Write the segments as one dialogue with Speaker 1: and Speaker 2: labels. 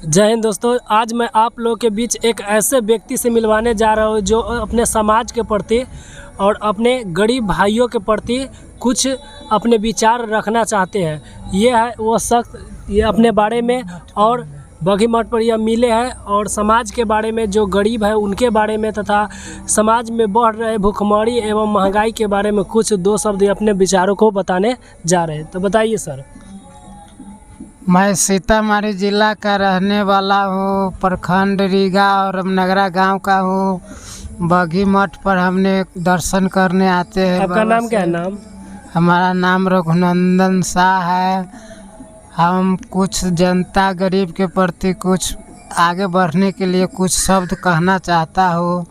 Speaker 1: जय हिंद दोस्तों। आज मैं आप लोगों के बीच एक ऐसे व्यक्ति से मिलवाने जा रहा हूँ जो अपने समाज के प्रति और अपने गरीब भाइयों के प्रति कुछ अपने विचार रखना चाहते हैं। ये है वो शख्स, ये अपने बारे में और बघी मठ पर यह मिले हैं और समाज के बारे में, जो गरीब है उनके बारे में तथा समाज में बढ़ रहे भुखमरी एवं महंगाई के बारे में कुछ दो शब्द अपने विचारों को बताने जा रहे हैं। तो बताइए सर।
Speaker 2: मैं सीतामढ़ी जिला का रहने वाला हूँ, प्रखंड रीगा और रामनगरा गांव का हूँ। बघी मठ पर हमने दर्शन करने आते हैं।
Speaker 1: आपका नाम क्या है? नाम?
Speaker 2: हमारा नाम रघुनंदन शाह है। हम कुछ जनता गरीब के प्रति कुछ आगे बढ़ने के लिए कुछ शब्द कहना चाहता हूँ।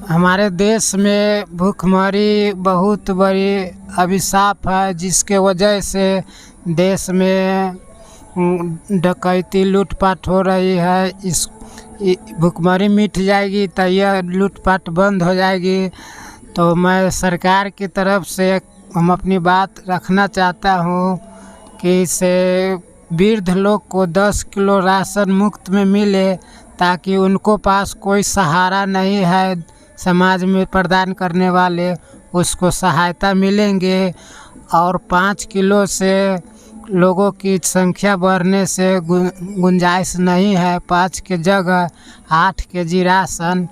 Speaker 2: हमारे देश में भूखमरी बहुत बड़ी अभिशाप है, जिसके वजह से देश में डकैती लूटपाट हो रही है। इस भुखमरी मिट जाएगी तो यह लूटपाट बंद हो जाएगी। तो मैं सरकार की तरफ से हम अपनी बात रखना चाहता हूँ कि इसे वृद्ध लोग को 10 किलो राशन मुफ्त में मिले, ताकि उनको पास कोई सहारा नहीं है समाज में प्रदान करने वाले, उसको सहायता मिलेंगे। और 5 किलो से लोगों की संख्या बढ़ने से गुंजाइश नहीं है। 5 के जगह 8 केजी राशन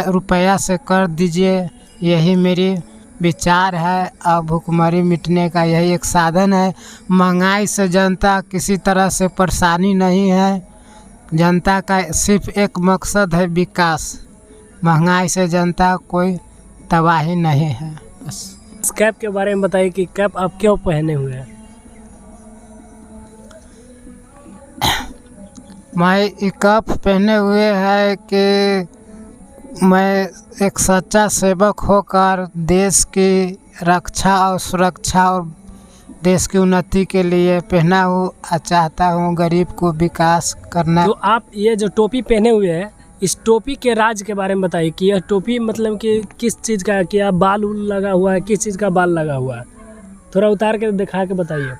Speaker 2: रुपया से कर दीजिए, यही मेरी विचार है। और भुखमरी मिटने का यही एक साधन है। महंगाई से जनता किसी तरह से परेशानी नहीं है। जनता का सिर्फ एक मकसद है, विकास। महंगाई से जनता कोई तबाही नहीं है। बस
Speaker 1: इस कैप के बारे में बताइए कि कैप आप क्यों पहने हुए हैं?
Speaker 2: मैं ये कैप पहने हुए है कि मैं एक सच्चा सेवक होकर देश की रक्षा और सुरक्षा और देश की उन्नति के लिए पहना हूँ। चाहता हूँ गरीब को विकास करना।
Speaker 1: तो आप ये जो टोपी पहने हुए हैं, इस टोपी के राज के बारे में बताइए कि यह टोपी मतलब कि किस चीज़ का है, कि आप बाल उल लगा हुआ है, किस चीज़ का बाल लगा हुआ है? थोड़ा उतार के दिखा के बताइए।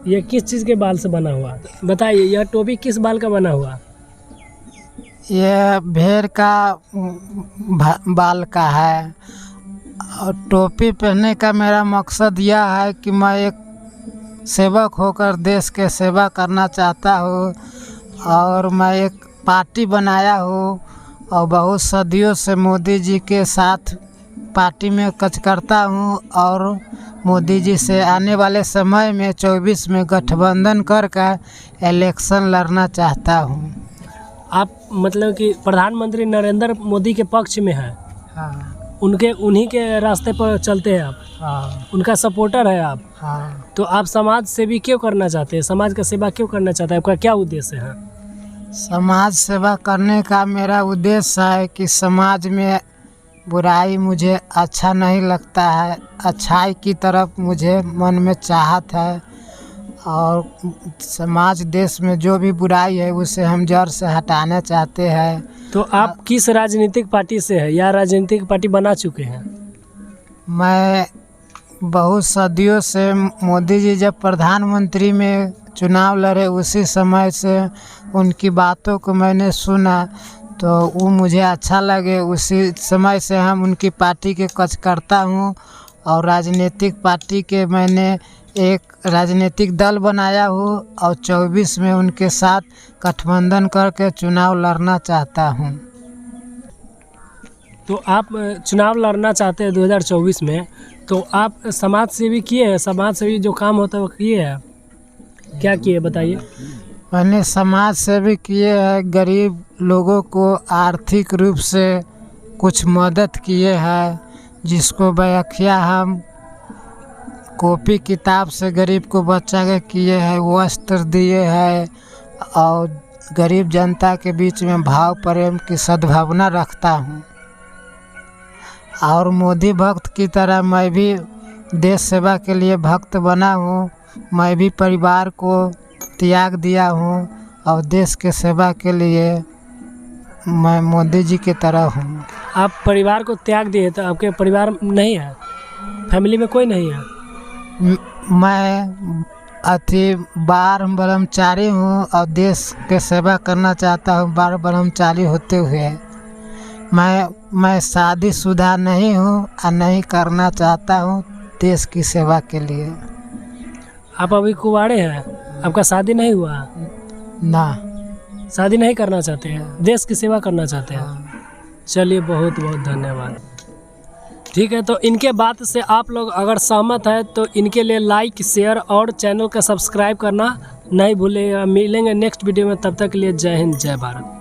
Speaker 1: यह किस चीज़ के बाल से बना हुआ है? बताइए, यह टोपी किस बाल का बना हुआ?
Speaker 2: यह भेड़ का बाल का है। और टोपी पहनने का मेरा मकसद यह है कि मैं एक सेवक होकर देश के सेवा करना चाहता हूँ। और मैं एक पार्टी बनाया हूँ और बहुत सदियों से मोदी जी के साथ पार्टी में कच करता हूँ। और मोदी जी से आने वाले समय में 24 में गठबंधन करके इलेक्शन लड़ना चाहता हूँ।
Speaker 1: आप मतलब कि प्रधानमंत्री नरेंद्र मोदी के पक्ष में हैं?
Speaker 2: हाँ
Speaker 1: उन्हीं के रास्ते पर चलते हैं आप?
Speaker 2: हाँ
Speaker 1: उनका सपोर्टर है आप?
Speaker 2: हाँ।
Speaker 1: तो आप समाज सेवी क्यों करना चाहते हैं? समाज का सेवा क्यों करना चाहते हैं? आपका क्या उद्देश्य है?
Speaker 2: समाज सेवा करने का मेरा उद्देश्य है कि समाज में बुराई मुझे अच्छा नहीं लगता है। अच्छाई की तरफ मुझे मन में चाहत है। और समाज देश में जो भी बुराई है उसे हम जड़ से हटाना चाहते हैं।
Speaker 1: तो आप किस राजनीतिक पार्टी से हैं या राजनीतिक पार्टी बना चुके हैं?
Speaker 2: मैं बहुत सदियों से मोदी जी जब प्रधानमंत्री में चुनाव लड़े, उसी समय से उनकी बातों को मैंने सुना तो वो मुझे अच्छा लगे। उसी समय से हम उनकी पार्टी के कार्यकर्ता हूँ। और राजनीतिक पार्टी के मैंने एक राजनीतिक दल बनाया हूँ और 24 में उनके साथ गठबंधन करके चुनाव लड़ना चाहता हूँ।
Speaker 1: तो आप चुनाव लड़ना चाहते हैं 2024 में, तो आप समाज सेवी किए हैं? समाज सेवी जो काम होता है वो किए हैं? क्या किए बताइए।
Speaker 2: मैंने समाज सेवी किए हैं। गरीब लोगों को आर्थिक रूप से कुछ मदद किए हैं, जिसको व्याख्या हम कॉपी किताब से गरीब को बच्चा के किए हैं, वस्त्र दिए हैं। और गरीब जनता के बीच में भाव प्रेम की सद्भावना रखता हूँ। और मोदी भक्त की तरह मैं भी देश सेवा के लिए भक्त बना हूँ। मैं भी परिवार को त्याग दिया हूँ और देश के सेवा के लिए मैं मोदी जी की तरह हूँ।
Speaker 1: आप परिवार को त्याग दिए तो आपके परिवार नहीं है? फैमिली में कोई नहीं है?
Speaker 2: मैं बार ब्रह्मचारी हूँ और देश के सेवा करना चाहता हूँ बार ब्रह्मचारी होते हुए। मैं शादीशुदा नहीं हूँ और नहीं करना चाहता हूँ देश की सेवा के लिए।
Speaker 1: आप अभी कुंवारे हैं, आपका शादी नहीं हुआ?
Speaker 2: ना।
Speaker 1: शादी नहीं करना चाहते हैं, देश की सेवा करना चाहते हैं। चलिए, बहुत बहुत धन्यवाद। ठीक है, तो इनके बात से आप लोग अगर सहमत है तो इनके लिए लाइक, शेयर और चैनल का सब्सक्राइब करना नहीं भूलिएगा। मिलेंगे नेक्स्ट वीडियो में, तब तक के लिए जय हिंद, जय भारत।